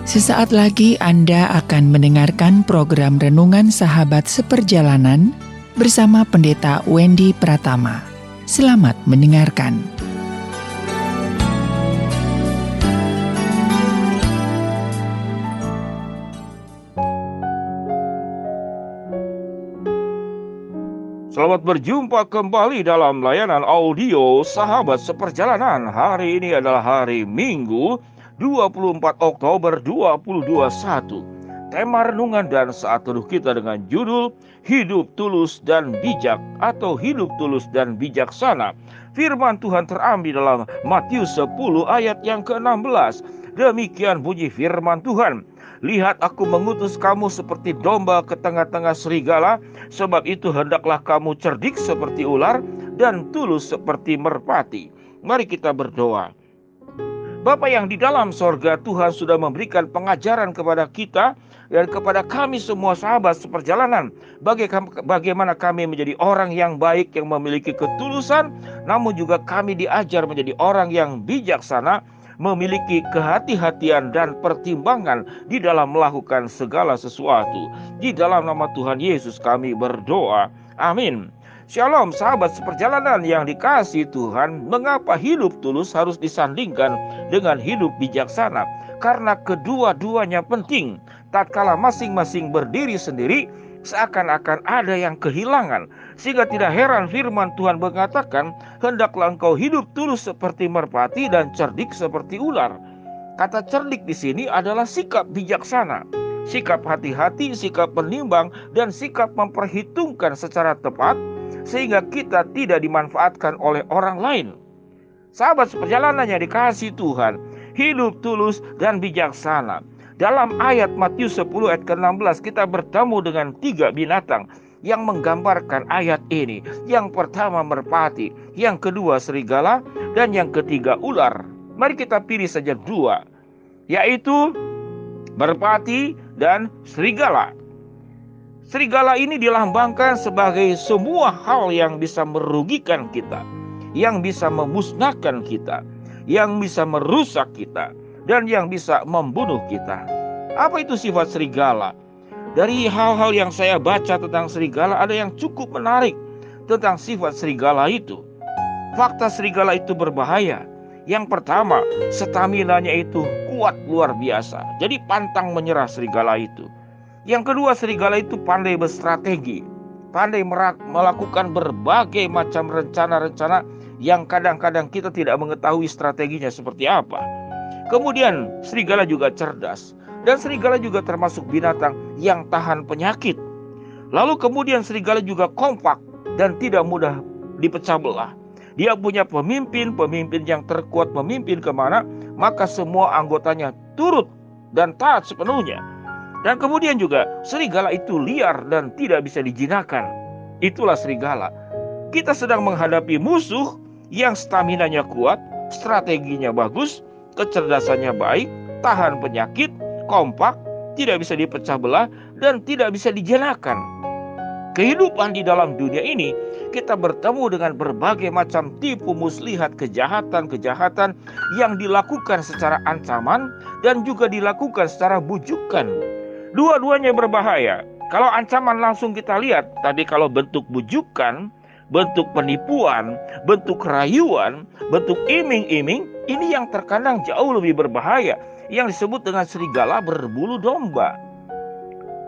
Sesaat lagi Anda akan mendengarkan program Renungan Sahabat Seperjalanan bersama Pendeta Wendy Pratama. Selamat mendengarkan. Selamat berjumpa kembali dalam layanan audio Sahabat Seperjalanan. Hari ini adalah hari Minggu 24 Oktober 2021. Tema renungan dan saat teduh kita dengan judul Hidup Tulus dan Bijak atau Hidup Tulus dan Bijaksana. Firman Tuhan terambil dalam Matius 10 ayat yang ke-16. Demikian bunyi firman Tuhan. Lihat, aku mengutus kamu seperti domba ke tengah-tengah serigala, sebab itu hendaklah kamu cerdik seperti ular dan tulus seperti merpati. Mari kita berdoa. Bapa yang di dalam sorga, Tuhan sudah memberikan pengajaran kepada kita dan kepada kami semua sahabat seperjalanan. Bagaimana kami menjadi orang yang baik, yang memiliki ketulusan, namun juga kami diajar menjadi orang yang bijaksana, memiliki kehati-hatian dan pertimbangan di dalam melakukan segala sesuatu. Di dalam nama Tuhan Yesus kami berdoa. Amin. Shalom sahabat seperjalanan yang dikasihi Tuhan. Mengapa hidup tulus harus disandingkan dengan hidup bijaksana? Karena kedua-duanya penting. Tatkala masing-masing berdiri sendiri, seakan-akan ada yang kehilangan. Sehingga tidak heran firman Tuhan mengatakan, hendaklah engkau hidup tulus seperti merpati dan cerdik seperti ular. Kata cerdik di sini adalah sikap bijaksana, sikap hati-hati, sikap menimbang, dan sikap memperhitungkan secara tepat sehingga kita tidak dimanfaatkan oleh orang lain. Sahabat seperjalanan yang dikasihi Tuhan, hidup tulus dan bijaksana. Dalam ayat Matius 10 ayat ke-16 kita bertemu dengan 3 binatang yang menggambarkan ayat ini. Yang pertama merpati, yang kedua serigala, dan yang ketiga ular. Mari kita pilih saja 2, yaitu merpati dan serigala. Serigala ini dilambangkan sebagai semua hal yang bisa merugikan kita, yang bisa memusnahkan kita, yang bisa merusak kita, dan yang bisa membunuh kita. Apa itu sifat serigala? Dari hal-hal yang saya baca tentang serigala, ada yang cukup menarik tentang sifat serigala itu. Fakta serigala itu berbahaya. Yang pertama, staminanya itu kuat luar biasa. Jadi pantang menyerah serigala itu. Yang kedua, serigala itu pandai berstrategi, pandai melakukan berbagai macam rencana-rencana yang kadang-kadang kita tidak mengetahui strateginya seperti apa. Kemudian serigala juga cerdas, dan serigala juga termasuk binatang yang tahan penyakit. Lalu kemudian serigala juga kompak dan tidak mudah dipecah belah. Dia punya pemimpin yang terkuat memimpin kemana, maka semua anggotanya turut dan taat sepenuhnya. Dan kemudian juga serigala itu liar dan tidak bisa dijinakan. Itulah serigala. Kita sedang menghadapi musuh yang staminanya kuat, strateginya bagus, kecerdasannya baik, tahan penyakit, kompak, tidak bisa dipecah belah, dan tidak bisa dijinakan. Kehidupan di dalam dunia ini, kita bertemu dengan berbagai macam tipu muslihat kejahatan-kejahatan yang dilakukan secara ancaman dan juga dilakukan secara bujukan. Dua-duanya berbahaya. Kalau ancaman langsung kita lihat, tadi kalau bentuk bujukan, bentuk penipuan, bentuk rayuan, bentuk iming-iming, ini yang terkadang jauh lebih berbahaya, yang disebut dengan serigala berbulu domba.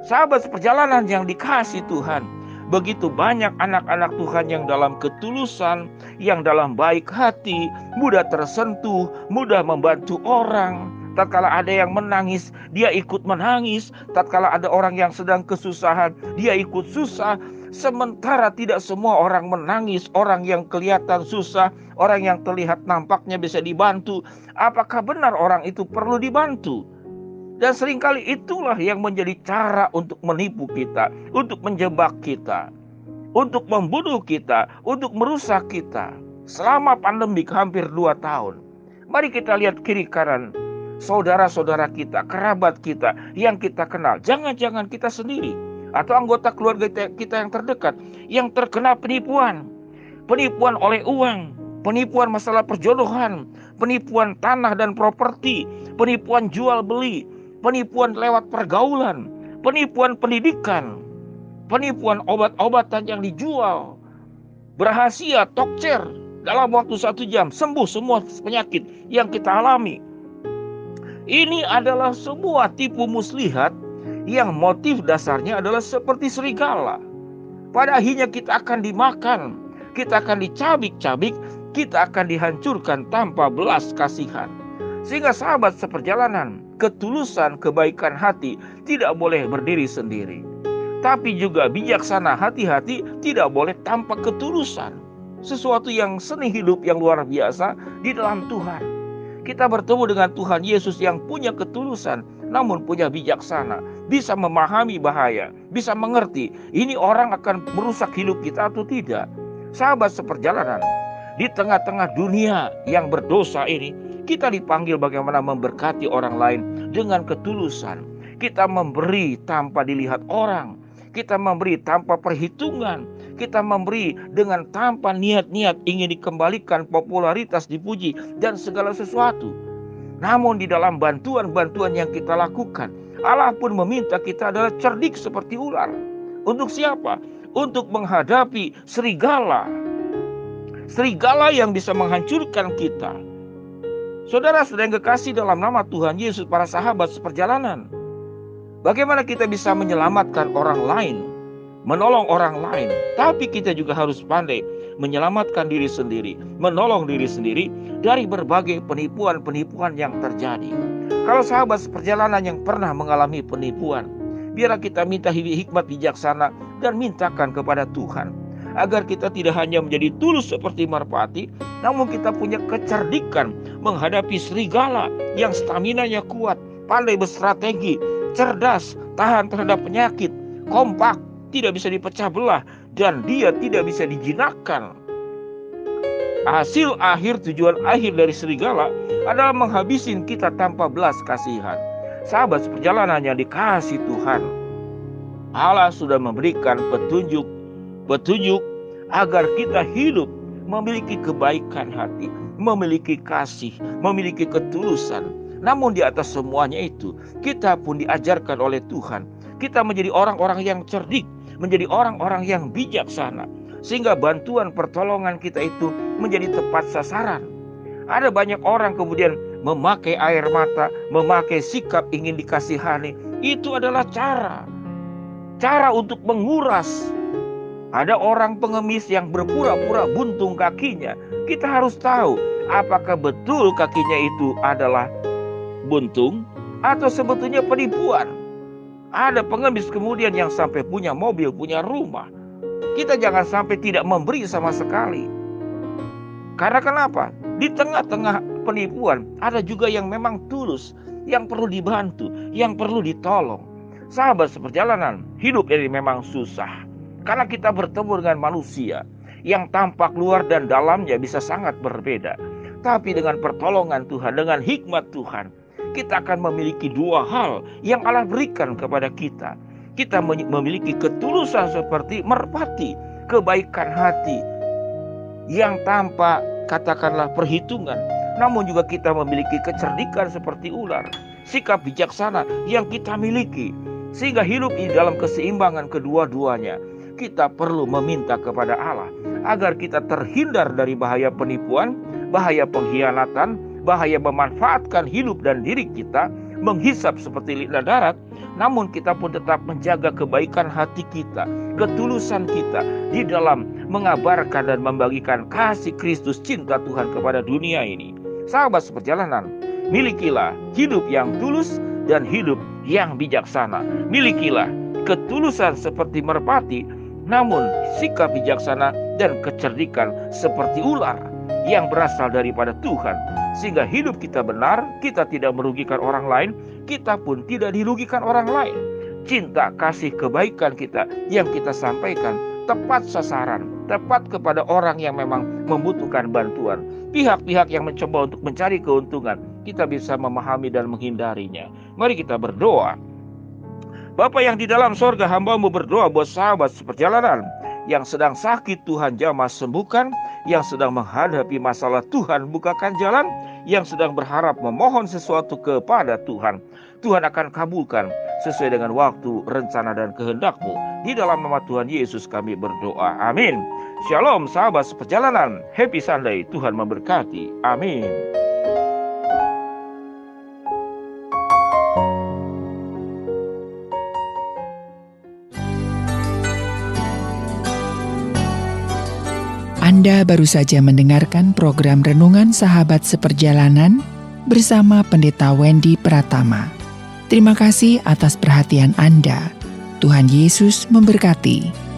Sahabat seperjalanan yang dikasihi Tuhan, begitu banyak anak-anak Tuhan yang dalam ketulusan, yang dalam baik hati, mudah tersentuh, mudah membantu orang. Tatkala ada yang menangis, dia ikut menangis. Tatkala ada orang yang sedang kesusahan, dia ikut susah. Sementara tidak semua orang menangis, orang yang kelihatan susah, orang yang terlihat nampaknya bisa dibantu. Apakah benar orang itu perlu dibantu? Dan seringkali itulah yang menjadi cara untuk menipu kita, untuk menjebak kita, untuk membunuh kita, untuk merusak kita. Selama pandemik hampir 2 tahun, mari kita lihat kiri kanan saudara-saudara kita, kerabat kita yang kita kenal. Jangan-jangan kita sendiri atau anggota keluarga kita yang terdekat yang terkena penipuan oleh uang, penipuan masalah perjodohan, penipuan tanah dan properti, penipuan jual beli, penipuan lewat pergaulan, penipuan pendidikan, penipuan obat-obatan yang dijual, berhasil tokcer dalam waktu 1 jam sembuh semua penyakit yang kita alami. Ini adalah semua tipu muslihat yang motif dasarnya adalah seperti serigala. Pada akhirnya kita akan dimakan, kita akan dicabik-cabik, kita akan dihancurkan tanpa belas kasihan. Sehingga sahabat seperjalanan, ketulusan kebaikan hati tidak boleh berdiri sendiri. Tapi juga bijaksana hati-hati tidak boleh tanpa ketulusan. Sesuatu yang seni hidup yang luar biasa di dalam Tuhan. Kita bertemu dengan Tuhan Yesus yang punya ketulusan, namun punya bijaksana. Bisa memahami bahaya, bisa mengerti ini orang akan merusak hidup kita atau tidak. Sahabat seperjalanan, di tengah-tengah dunia yang berdosa ini, kita dipanggil bagaimana memberkati orang lain dengan ketulusan. Kita memberi tanpa dilihat orang. Kita memberi tanpa perhitungan. Kita memberi dengan tanpa niat-niat ingin dikembalikan popularitas, dipuji, dan segala sesuatu. Namun di dalam bantuan-bantuan yang kita lakukan, Allah pun meminta kita adalah cerdik seperti ular. Untuk siapa? Untuk menghadapi serigala. Serigala yang bisa menghancurkan kita. Saudara-saudara yang kekasih dalam nama Tuhan Yesus, para sahabat seperjalanan, bagaimana kita bisa menyelamatkan orang lain, menolong orang lain, tapi kita juga harus pandai menyelamatkan diri sendiri, menolong diri sendiri dari berbagai penipuan-penipuan yang terjadi. Kalau sahabat seperjalanan yang pernah mengalami penipuan, biarlah kita minta hikmat bijaksana dan mintakan kepada Tuhan, agar kita tidak hanya menjadi tulus seperti merpati, namun kita punya kecerdikan menghadapi serigala yang staminanya kuat, pandai berstrategi, cerdas, tahan terhadap penyakit, kompak, tidak bisa dipecah belah, dan dia tidak bisa dijinakkan. Hasil akhir, tujuan akhir dari serigala adalah menghabisin kita tanpa belas kasihan. Sahabat seperjalanan yang dikasihi Tuhan, Allah sudah memberikan petunjuk agar kita hidup memiliki kebaikan hati, memiliki kasih, memiliki ketulusan. Namun di atas semuanya itu, kita pun diajarkan oleh Tuhan. Kita menjadi orang-orang yang cerdik, menjadi orang-orang yang bijaksana. Sehingga bantuan pertolongan kita itu menjadi tepat sasaran. Ada banyak orang kemudian memakai air mata, memakai sikap ingin dikasihani. Itu adalah cara untuk menguras. Ada orang pengemis yang berpura-pura buntung kakinya. Kita harus tahu apakah betul kakinya itu adalah buntung atau sebetulnya penipuan. Ada pengemis kemudian yang sampai punya mobil, punya rumah. Kita jangan sampai tidak memberi sama sekali. Karena kenapa? Di tengah-tengah penipuan ada juga yang memang tulus, yang perlu dibantu, yang perlu ditolong. Sahabat seperjalanan, hidup ini memang susah. Karena kita bertemu dengan manusia yang tampak luar dan dalamnya bisa sangat berbeda. Tapi dengan pertolongan Tuhan, dengan hikmat Tuhan, kita akan memiliki dua hal yang Allah berikan kepada kita. Kita memiliki ketulusan seperti merpati, kebaikan hati yang tanpa katakanlah perhitungan. Namun juga kita memiliki kecerdikan seperti ular, sikap bijaksana yang kita miliki. Sehingga hidup di dalam keseimbangan kedua-duanya. Kita perlu meminta kepada Allah agar kita terhindar dari bahaya penipuan, bahaya pengkhianatan, bahaya memanfaatkan hidup dan diri kita, menghisap seperti lidah darat, namun kita pun tetap menjaga kebaikan hati kita, ketulusan kita di dalam mengabarkan dan membagikan kasih Kristus, cinta Tuhan kepada dunia ini. Sahabat seperjalanan, milikilah hidup yang tulus dan hidup yang bijaksana. Milikilah ketulusan seperti merpati, namun sikap bijaksana dan kecerdikan seperti ular yang berasal daripada Tuhan. Sehingga hidup kita benar, kita tidak merugikan orang lain, kita pun tidak dirugikan orang lain. Cinta, kasih, kebaikan kita yang kita sampaikan tepat sasaran, tepat kepada orang yang memang membutuhkan bantuan. Pihak-pihak yang mencoba untuk mencari keuntungan, kita bisa memahami dan menghindarinya. Mari kita berdoa. Bapa yang di dalam sorga, hamba-Mu berdoa buat sahabat seperjalanan Yang sedang sakit Tuhan jamah sembuhkan, yang sedang menghadapi masalah Tuhan bukakan jalan, yang sedang berharap memohon sesuatu kepada Tuhan, Tuhan akan kabulkan sesuai dengan waktu, rencana, dan kehendak-Mu. Di dalam nama Tuhan Yesus kami berdoa. Amin. Shalom sahabat seperjalanan. Happy Sunday. Tuhan memberkati. Amin. Anda baru saja mendengarkan program Renungan Sahabat Seperjalanan bersama Pendeta Wendy Pratama. Terima kasih atas perhatian Anda. Tuhan Yesus memberkati.